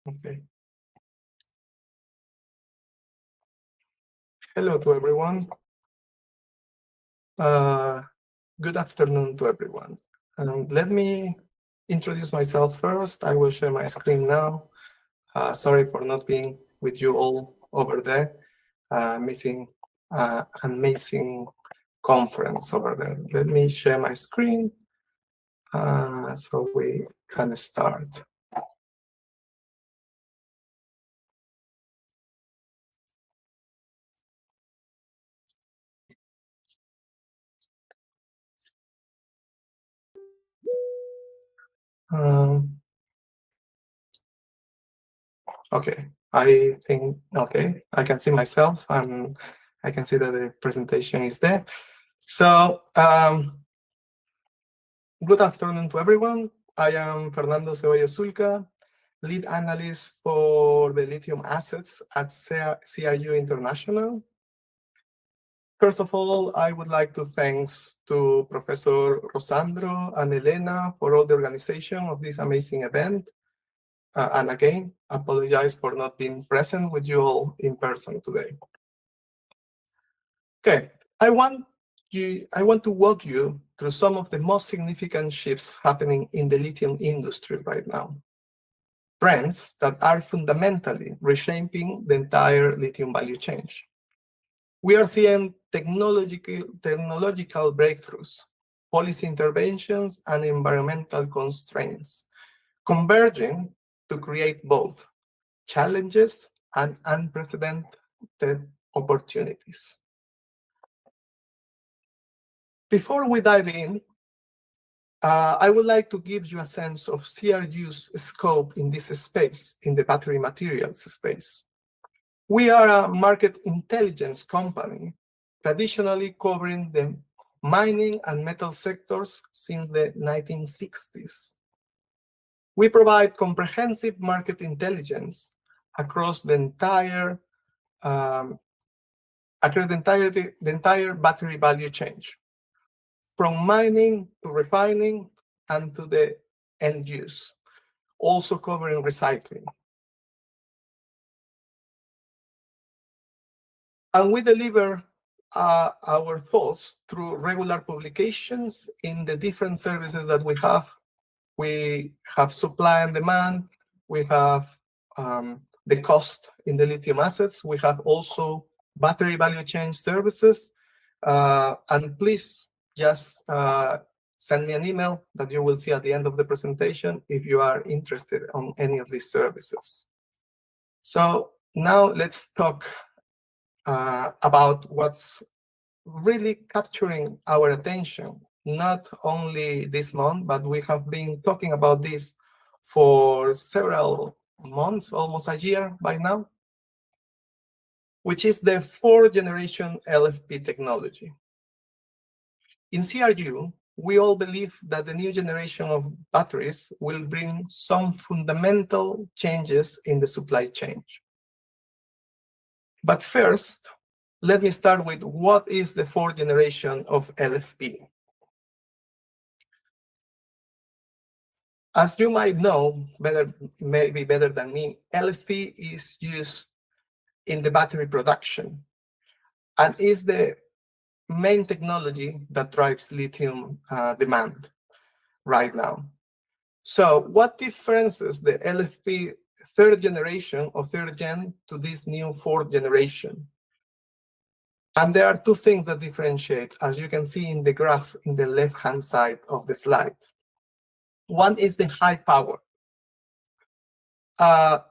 Okay. Hello to everyone. Good afternoon to everyone. Let me introduce myself first. I will share my screen now. Sorry for not being with you all over there. Missing amazing conference over there. Let me share my screen so we can start. Okay, I think, okay, I can see myself and I can see that the presentation is there. So, good afternoon to everyone. I am Fernando Ceballos Zulca, lead analyst for the lithium assets at CRU International. First of all, I would like to thank to Professor Rosandro and Elena for all the organization of this amazing event. And again, apologize for not being present with you all in person today. Okay, I want to walk you through some of the most significant shifts happening in the lithium industry right now. Trends that are fundamentally reshaping the entire lithium value chain. We are seeing technological breakthroughs, policy interventions, and environmental constraints converging to create both challenges and unprecedented opportunities. Before we dive in, I would like to give you a sense of CRU's scope in this space, in the battery materials space. We are a market intelligence company, traditionally covering the mining and metal sectors since the 1960s. We provide comprehensive market intelligence across the entire battery value chain, from mining to refining and to the end use, also covering recycling. And we deliver our thoughts through regular publications in the different services that we have. We have supply and demand. We have the cost in the lithium assets. We have also battery value chain services. And please just send me an email that you will see at the end of the presentation if you are interested on any of these services. So now let's talk about what's really capturing our attention, not only this month, but we have been talking about this for several months, almost a year by now, which is the fourth generation LFP technology. In CRU, we all believe that the new generation of batteries will bring some fundamental changes in the supply chain. But first, let me start with what is the fourth generation of LFP. As you might know, maybe better than me, LFP is used in the battery production and is the main technology that drives lithium demand right now. So what differences the LFP third generation or third gen to this new fourth generation? And there are two things that differentiate, as you can see in the graph in the left-hand side of the slide. One is the high power that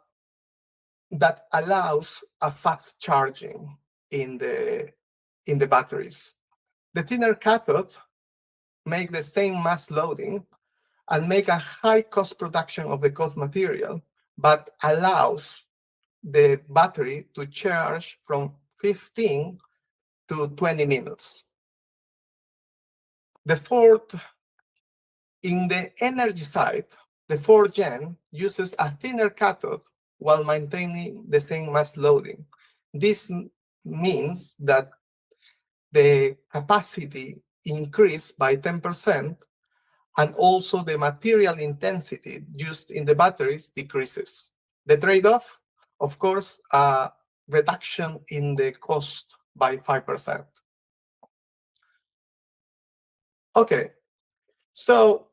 allows a fast charging in the batteries. The thinner cathode make the same mass loading and make a high cost production of the cathode material, but allows the battery to charge from 15 to 20 minutes. The fourth, in the energy side, the fourth gen uses a thinner cathode while maintaining the same mass loading. This means that the capacity increased by 10%, and also the material intensity used in the batteries decreases. The trade-off, of course, reduction in the cost by 5%. Okay, so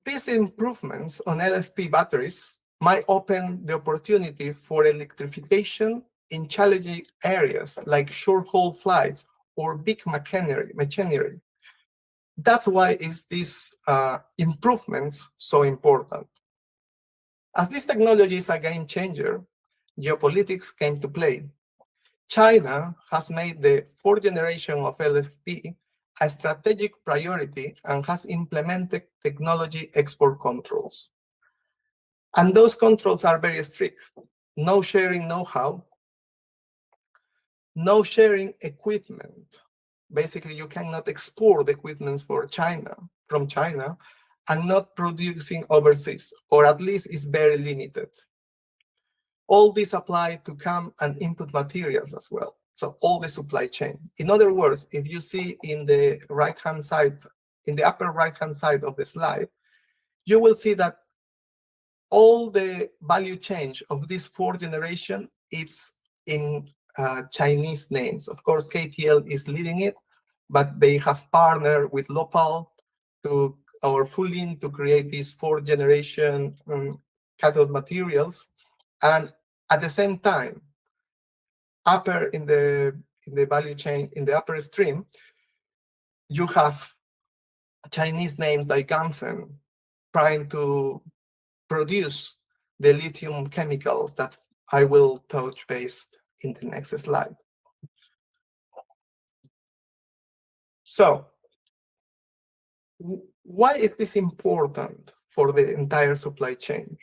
these improvements on LFP batteries might open the opportunity for electrification in challenging areas like short-haul flights or big machinery. That's why is these improvements so important. As this technology is a game changer, geopolitics came to play. China has made the fourth generation of LFP a strategic priority and has implemented technology export controls. And those controls are very strict. No sharing know-how, no sharing equipment. Basically, you cannot export equipment from China, and not producing overseas, or at least is very limited. All this apply to CAM and input materials as well. So all the supply chain. In other words, if you see in the right-hand side, in the upper right-hand side of the slide, you will see that all the value chain of this fourth generation is in Chinese names. Of course, KTL is leading it, but they have partnered with Lopal or Fulin to create these fourth generation cathode materials. And at the same time, upper in the value chain, in the upper stream, you have Chinese names like Ganfeng trying to produce the lithium chemicals that I will touch base in the next slide. So, why is this important for the entire supply chain?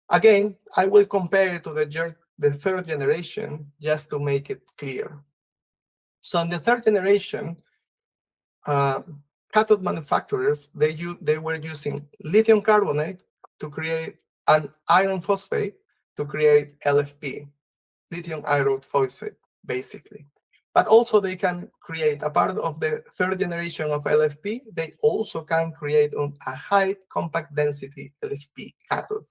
Again, I will compare it to the third generation just to make it clear. So in the third generation, cathode manufacturers, they were using lithium carbonate to create an iron phosphate to create LFP, lithium iron phosphate, basically. But also they can create, a part of the third generation of LFP, they also can create a high compact density LFP cathode.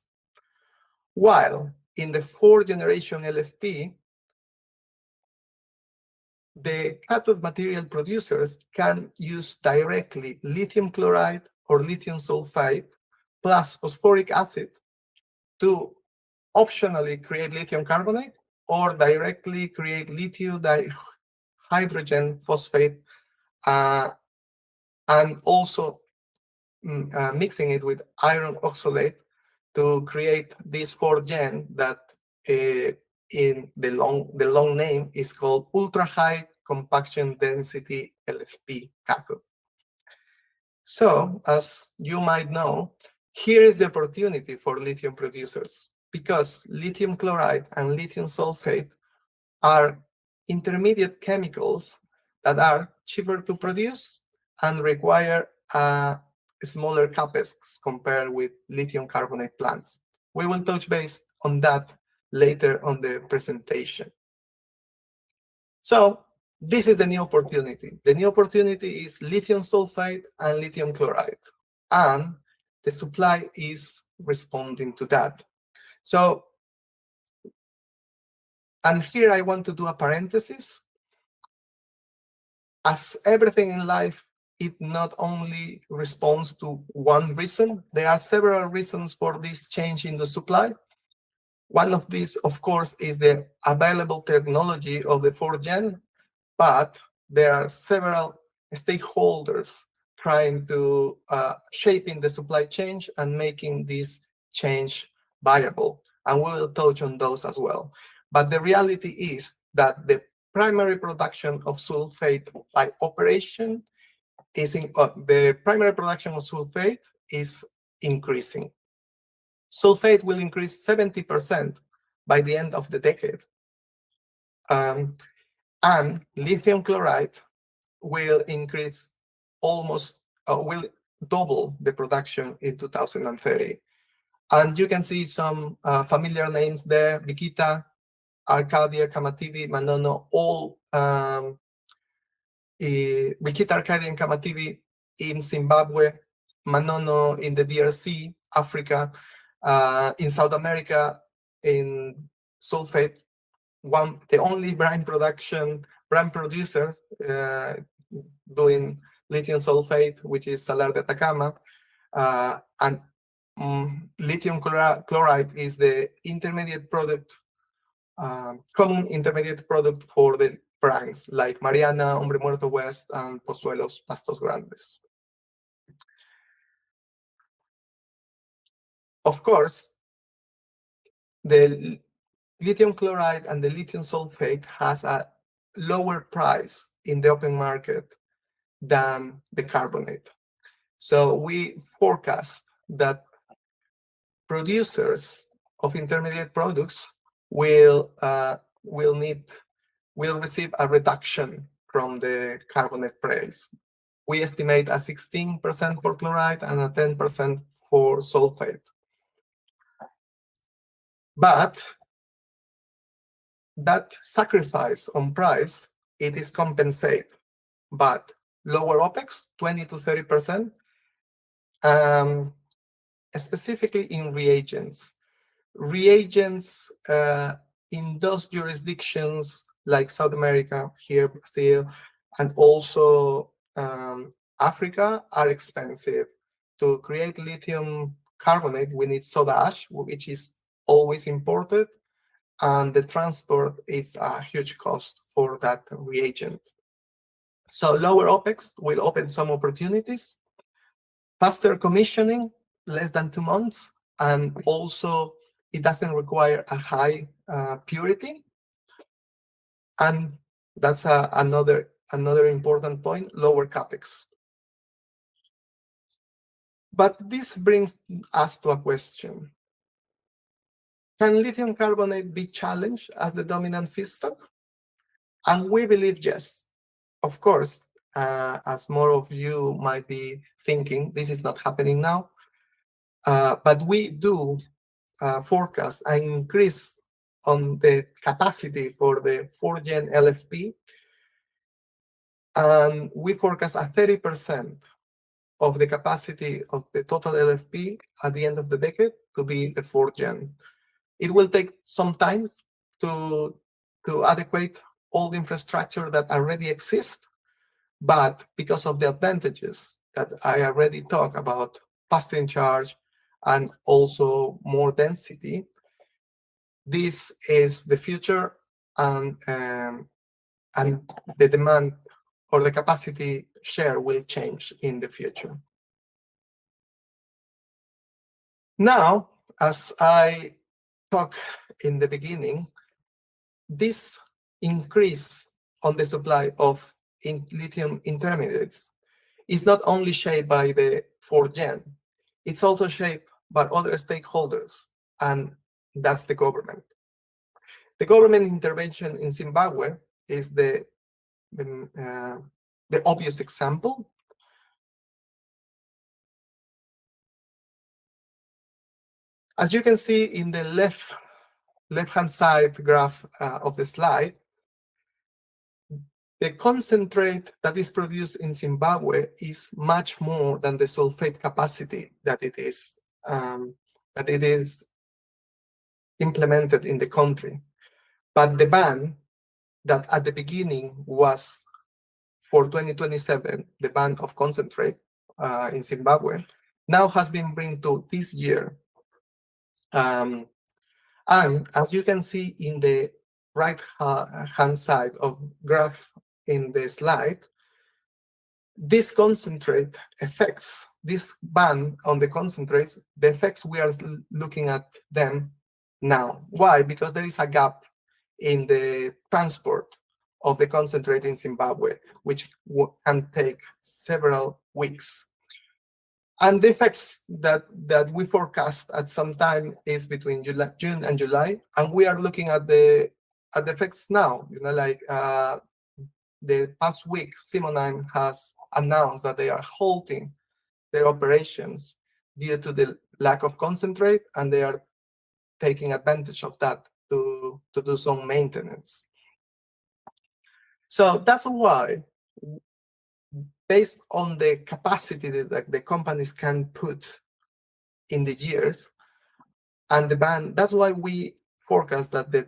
While in the fourth generation LFP, the cathode material producers can use directly lithium chloride or lithium sulfide plus phosphoric acid to optionally create lithium carbonate or directly create lithium hydrogen phosphate and also mixing it with iron oxalate to create this fourth gen that in the long name is called ultra high compaction density LFP cathode. So as you might know, here is the opportunity for lithium producers because lithium chloride and lithium sulfate are intermediate chemicals that are cheaper to produce and require smaller capex compared with lithium carbonate plants. We will touch base on that later on the presentation. So this is the new opportunity. The new opportunity is lithium sulfide and lithium chloride, and the supply is responding to that. So, and here I want to do a parenthesis. As everything in life, it not only responds to one reason. There are several reasons for this change in the supply. One of these, of course, is the available technology of the fourth gen, but there are several stakeholders trying to shaping the supply chain and making this change viable. And we will touch on those as well. But the reality is that the primary production of sulfate by operation is the primary production of sulfate is increasing. Sulfate will increase 70% by the end of the decade. And lithium chloride will increase will double the production in 2030. And you can see some familiar names there: Bikita, Arcadia, Kamativi, Manono, all Bikita, Arcadia, and Kamativi in Zimbabwe, Manono in the DRC, Africa. In South America, in sulfate, the only brand producer doing lithium sulfate, which is Salar de Atacama, and lithium chloride is the intermediate product, common intermediate product for the brands like Mariana, Hombre Muerto West, and Pozuelos Pastos Grandes. Of course, the lithium chloride and the lithium sulfate has a lower price in the open market than the carbonate. So we forecast that producers of intermediate products will receive a reduction from the carbonate price. We estimate a 16% for chloride and a 10% for sulfate. But that sacrifice on price, it is compensated, but lower OPEX, 20 to 30%, specifically in reagents. Reagents in those jurisdictions like South America, here, Brazil, and also Africa are expensive. To create lithium carbonate, we need soda ash, which is always imported, and the transport is a huge cost for that reagent. So lower OPEX will open some opportunities, faster commissioning, less than 2 months, and also it doesn't require a high purity. And that's another important point, lower CapEx. But this brings us to a question. Can lithium carbonate be challenged as the dominant feedstock? And we believe yes. Of course, as more of you might be thinking, this is not happening now, but we do forecast an increase on the capacity for the 4-gen LFP, and we forecast a 30% of the capacity of the total LFP at the end of the decade to be the 4-gen. It will take some time to adequate all the infrastructure that already exists, but because of the advantages that I already talked about, faster in charge and also more density, this is the future, and the demand or the capacity share will change in the future. Now, as I talked in the beginning, this increase on the supply of lithium intermediates is not only shaped by the 4-gen, it's also shaped by other stakeholders, and that's the government. The government intervention in Zimbabwe is the obvious example. As you can see in the left-hand side graph of the slide, the concentrate that is produced in Zimbabwe is much more than the sulfate capacity that it is implemented in the country. But the ban that at the beginning was for 2027, the ban of concentrate in Zimbabwe, now has been brought to this year. And as you can see in the right-hand side of graph in the slide, this concentrate effects, this ban on the concentrates, the effects we are looking at them now. Why? Because there is a gap in the transport of the concentrate in Zimbabwe, which can take several weeks. And the effects that we forecast at some time is between June and July, and we are looking at the effects now. Like the past week, Simonine has announced that they are halting their operations due to the lack of concentrate, and they are taking advantage of that to do some maintenance. So that's why, based on the capacity that the companies can put in the years and the ban, that's why we forecast that the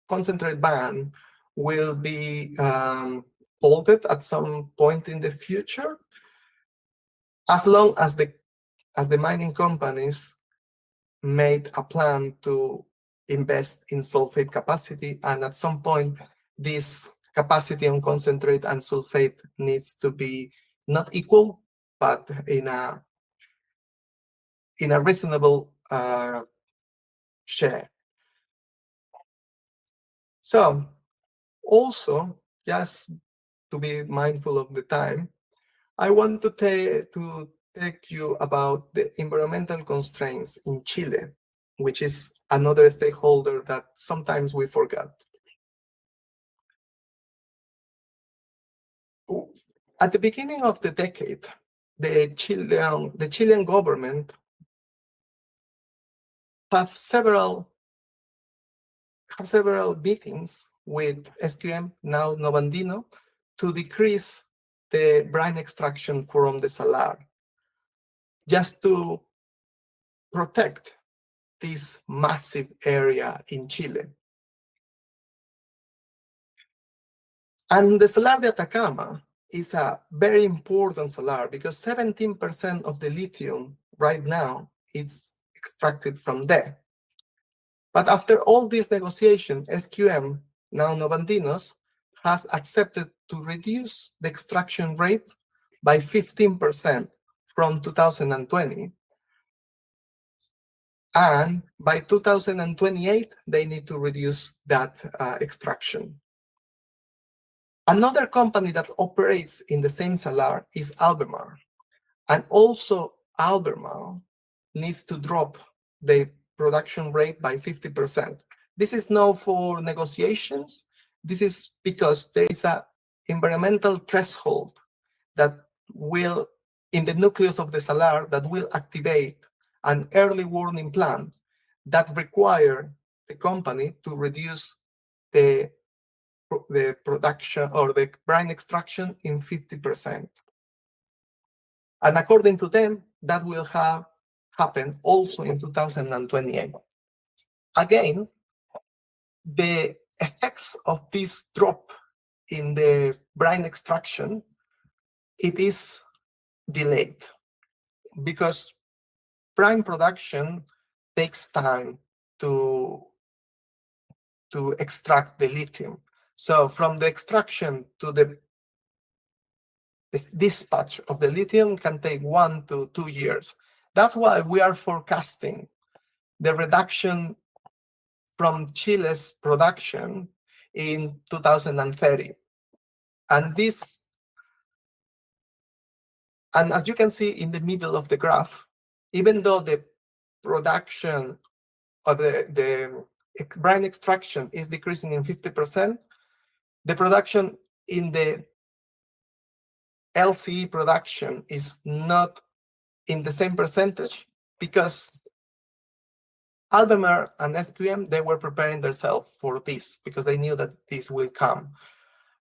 concentrate ban will be halted at some point in the future, as long as the mining companies made a plan to invest in sulfate capacity, and at some point this capacity on concentrate and sulfate needs to be not equal, but in a reasonable share. So also, just to be mindful of the time, I want to take you about the environmental constraints in Chile, which is another stakeholder that sometimes we forget. At the beginning of the decade, the Chilean government have several meetings with SQM, now Novandino, to decrease the brine extraction from the salar, just to protect this massive area in Chile. And the Salar de Atacama is a very important salar because 17% of the lithium right now is extracted from there. But after all this negotiation, SQM, now Novandinos, has accepted to reduce the extraction rate by 15% from 2020. And by 2028, they need to reduce that extraction. Another company that operates in the same salar is Albemarle. And also Albemarle needs to drop the production rate by 50%. This is now for negotiations. This is because there is an environmental threshold that will, in the nucleus of the salar, that will activate an early warning plan that require the company to reduce the production or the brine extraction in 50%. And according to them, that will happen also in 2028. Again, the effects of this drop in the brine extraction, it is delayed because brine production takes time to extract the lithium. So from the extraction to the dispatch of the lithium can take 1 to 2 years. That's why we are forecasting the reduction from Chile's production in 2030. And as you can see in the middle of the graph, even though the production of the brine extraction is decreasing in 50%, the production in the LCE production is not in the same percentage because Albemarle and SQM, they were preparing themselves for this because they knew that this will come.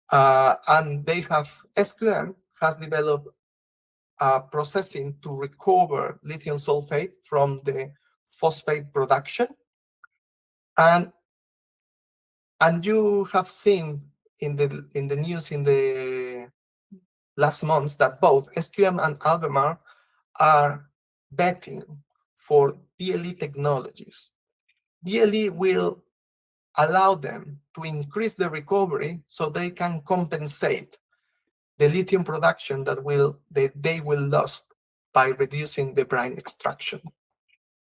And SQM has developed processing to recover lithium sulfate from the phosphate production. And you have seen in the news in the last months that both SQM and Albemarle are betting for DLE technologies. DLE will allow them to increase the recovery so they can compensate the lithium production that they will lose by reducing the brine extraction.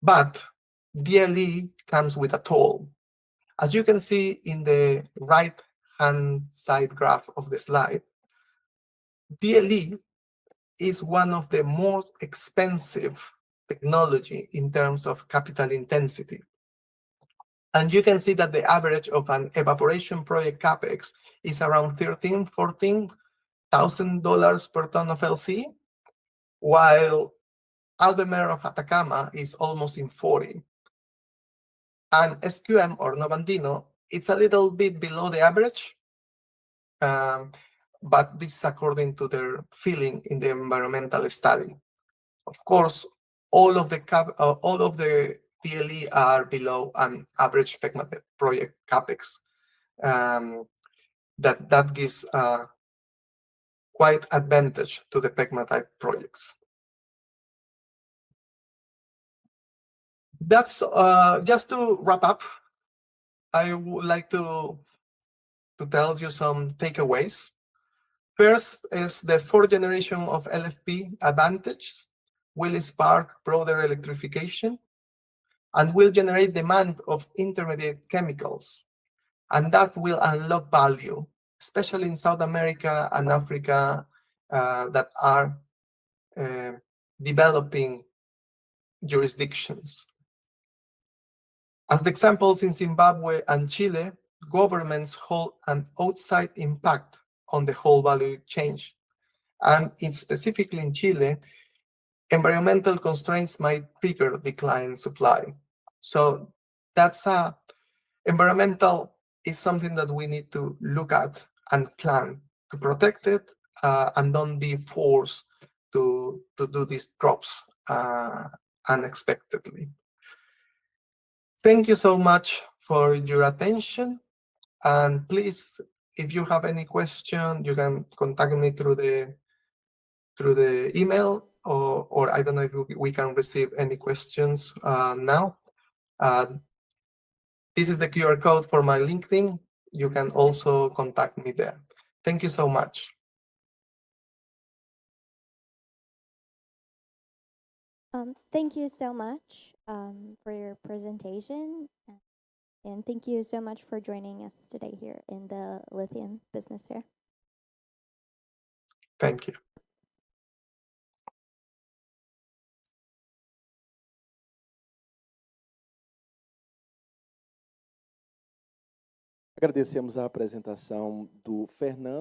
But DLE comes with a toll. As you can see in the right-hand side graph of the slide, DLE is one of the most expensive technology in terms of capital intensity. And you can see that the average of an evaporation project capex is around $14,000 per ton of LCE, while Albemarle of Atacama is almost in 40. And SQM or Novandino, it's a little bit below the average, but this is according to their feeling in the environmental study. Of course, all of the clearly are below an average pegmatite project capex. That gives quite advantage to the pegmatite projects. That's just to wrap up. I would like to tell you some takeaways. First is the fourth generation of LFP advantage will spark broader electrification and will generate demand of intermediate chemicals. And that will unlock value, especially in South America and Africa that are developing jurisdictions. As the examples in Zimbabwe and Chile, governments hold an outside impact on the whole value chain. And specifically in Chile, environmental constraints might trigger decline in supply. So that's environmental is something that we need to look at and plan to protect it and don't be forced to do these drops unexpectedly. Thank you so much for your attention. And please, if you have any question, you can contact me through the email, or I don't know if we can receive any questions now. This is the QR code for my LinkedIn. You can also contact me there. Thank you so much. Thank you so much for your presentation. And thank you so much for joining us today here in the Lithium Business Fair. Thank you. Agradecemos a apresentação do Fernando.